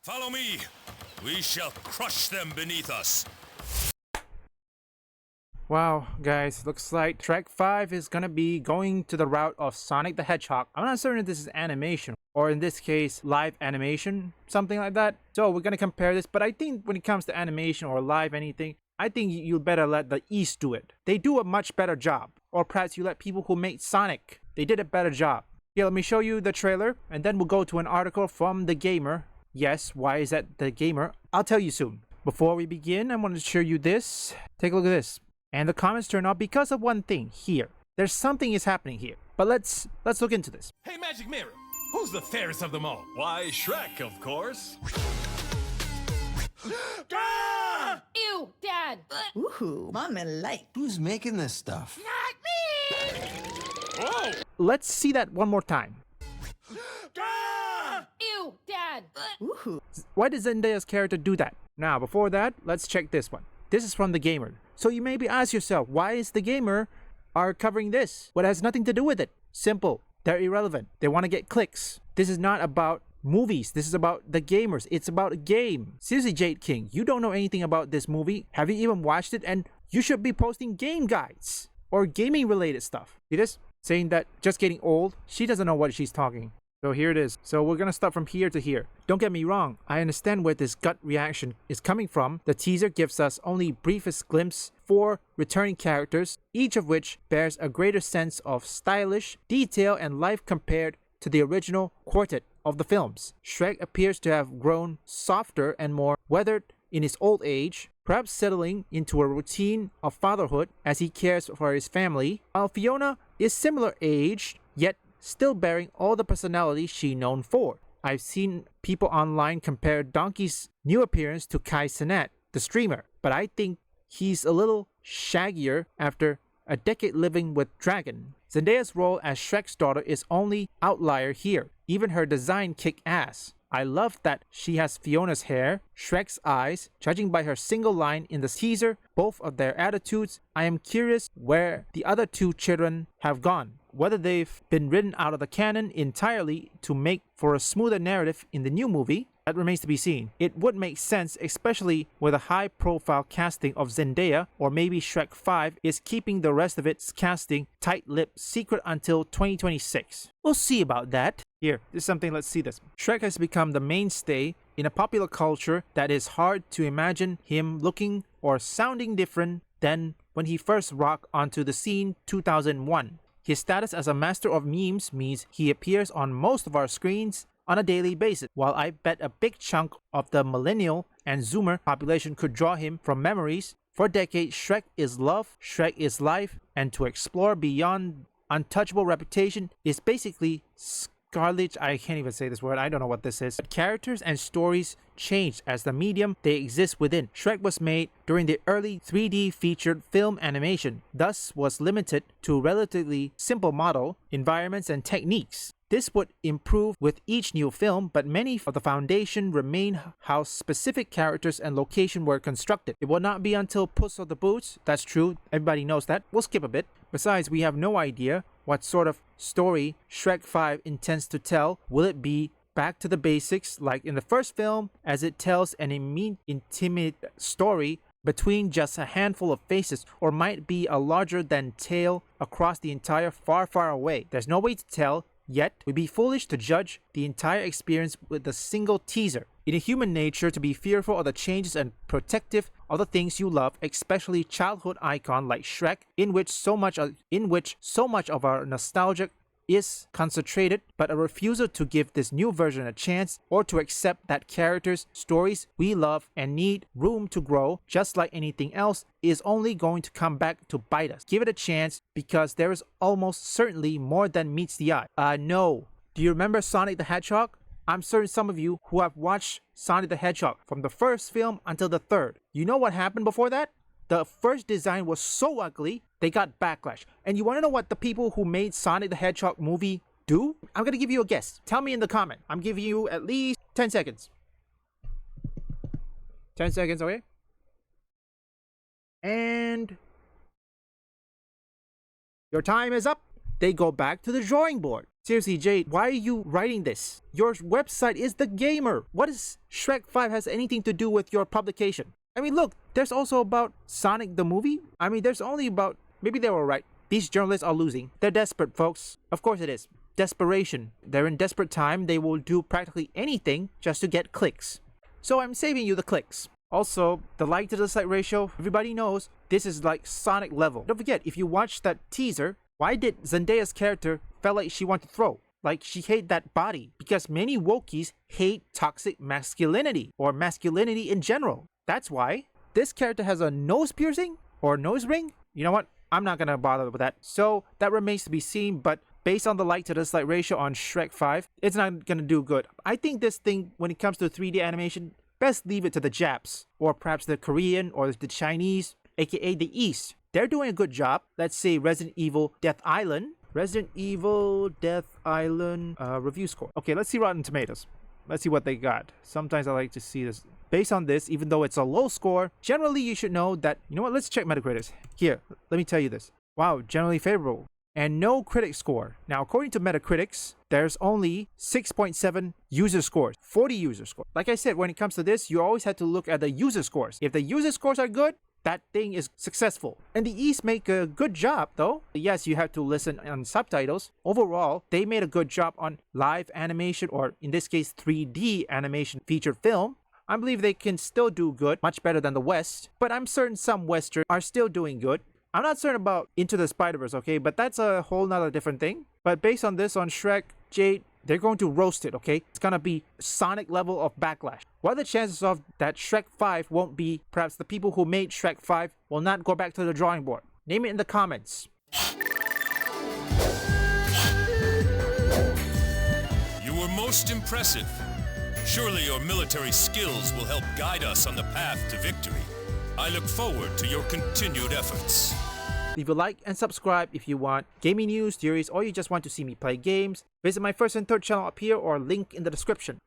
Follow me. We shall crush them beneath us. Wow, guys, looks like Shrek 5 is gonna be going to the route of Sonic the Hedgehog. I'm not certain if this is animation, or in this case, live animation, something like that. So we're gonna compare this, but I think when it comes to animation or live anything, I think you better let the East do it. They do a much better job. Or perhaps you let people who made Sonic, they did a better job. Here, let me show you the trailer, and then we'll go to an article from The Gamer. Yes, why is that The Gamer? I'll tell you soon. Before we begin, I want to show you this. Take a look at this. And the comments turn off because of one thing here. There's something is happening here. But let's look into this. Hey, Magic Mirror. Who's the fairest of them all? Why, Shrek, of course. Ah! Ew, Dad! Ooh, mommy like. Who's making this stuff? Not me! Whoa! Let's see that one more time. Ah! Ew, Dad! Ooh. Why does Zendaya's character do that? Now, before that, let's check this one. This is from The Gamer. So you maybe ask yourself, why is The Gamer are covering this? What has nothing to do with it? Simple. They're irrelevant. They want to get clicks. This is not about movies. This is about the gamers. It's about a game. Seriously, Jade King, you don't know anything about this movie. Have you even watched it? And you should be posting game guides or gaming related stuff. See this? Saying that just getting old, she doesn't know what she's talking. So here it is. So we're gonna start from here to here. Don't get me wrong, I understand where this gut reaction is coming from. The teaser gives us only briefest glimpse for returning characters, each of which bears a greater sense of stylish detail and life compared to the original quartet of the films. Shrek appears to have grown softer and more weathered in his old age, perhaps settling into a routine of fatherhood as he cares for his family, while Fiona is similar aged, yet still bearing all the personality she's known for. I've seen people online compare Donkey's new appearance to Kai Cenat, the streamer, but I think he's a little shaggier after a decade living with Dragon. Zendaya's role as Shrek's daughter is only outlier here. Even her design kick ass. I love that she has Fiona's hair, Shrek's eyes, judging by her single line in the teaser, both of their attitudes. I am curious where the other two children have gone. Whether they've been written out of the canon entirely to make for a smoother narrative in the new movie, that remains to be seen. It would make sense, especially with a high-profile casting of Zendaya, or maybe Shrek 5 is keeping the rest of its casting tight-lipped secret until 2026. We'll see about that. Here, this is something, let's see this. Shrek has become the mainstay in a popular culture that is hard to imagine him looking or sounding different than when he first rocked onto the scene 2001. His status as a master of memes means he appears on most of our screens on a daily basis, while I bet a big chunk of the millennial and zoomer population could draw him from memories. For decades, Shrek is love, Shrek is life, and to explore beyond untouchable reputation is basically scarlet. I can't even say this word, I don't know what this is. But characters and stories change as the medium they exist within. Shrek was made during the early 3D featured film animation, thus was limited to a relatively simple model, environments, and techniques. This would improve with each new film, but many of the foundation remain how specific characters and location were constructed. It will not be until Puss of the Boots, that's true, everybody knows that, we'll skip a bit. Besides, we have no idea what sort of story Shrek 5 intends to tell. Will it be back to the basics like in the first film, as it tells an intimate story between just a handful of faces, or might be a larger than tale across the entire far away? There's no way to tell. Yet, we'd be foolish to judge the entire experience with a single teaser. It is human nature to be fearful of the changes and protective of the things you love, especially childhood icon like Shrek, in which so much of our nostalgia is concentrated, but a refusal to give this new version a chance or to accept that characters, stories we love and need room to grow, just like anything else, is only going to come back to bite us. Give it a chance, because there is almost certainly more than meets the eye. No. Do you remember Sonic the Hedgehog? I'm certain some of you who have watched Sonic the Hedgehog from the first film until the third. You know what happened before that? The first design was so ugly, they got backlash. And you want to know what the people who made Sonic the Hedgehog movie do? I'm going to give you a guess. Tell me in the comment. I'm giving you at least 10 seconds. 10 seconds, okay? And your time is up. They go back to the drawing board. Seriously, Jade, why are you writing this? Your website is The Gamer. What does Shrek 5 has anything to do with your publication? I mean, look, there's also about Sonic the movie. I mean, there's only about... Maybe they were right. These journalists are losing. They're desperate, folks. Of course it is. Desperation. They're in desperate time. They will do practically anything just to get clicks. So I'm saving you the clicks. Also, the like to dislike ratio, everybody knows this is like Sonic level. Don't forget, if you watch that teaser, why did Zendaya's character felt like she wanted to throw? Like she hate that body. Because many wokies hate toxic masculinity or masculinity in general. That's why. This character has a nose piercing or nose ring. You know what? I'm not gonna bother with that. So that remains to be seen, but based on the like to dislike ratio on Shrek 5, it's not gonna do good. I think this thing, when it comes to 3D animation, best leave it to the Japs, or perhaps the Korean or the Chinese, aka the East. They're doing a good job. Let's say Resident Evil Death Island. Resident Evil Death Island review score. Okay, let's see Rotten Tomatoes. Let's see what they got. Sometimes I like to see this. Based on this, even though it's a low score, generally you should know that, you know what, let's check Metacritic. Here, let me tell you this. Wow, generally favorable. And no critic score. Now, according to Metacritics, there's only 6.7 user scores, 40 user scores. Like I said, when it comes to this, you always have to look at the user scores. If the user scores are good, that thing is successful. And the East make a good job though. Yes, you have to listen on subtitles. Overall, they made a good job on live animation, or in this case 3D animation featured film. I believe they can still do good, much better than the West, but I'm certain some Western are still doing good. I'm not certain about Into the Spider-Verse, okay, but that's a whole nother different thing. But based on this, on Shrek, Jade, they're going to roast it, okay? It's gonna be Sonic Level of Backlash. What are the chances of that Shrek 5 won't be, perhaps the people who made Shrek 5 will not go back to the drawing board? Name it in the comments. You were most impressive. Surely your military skills will help guide us on the path to victory. I look forward to your continued efforts. Leave a like and subscribe if you want gaming news, theories, or you just want to see me play games. Visit my first and third channel up here or link in the description.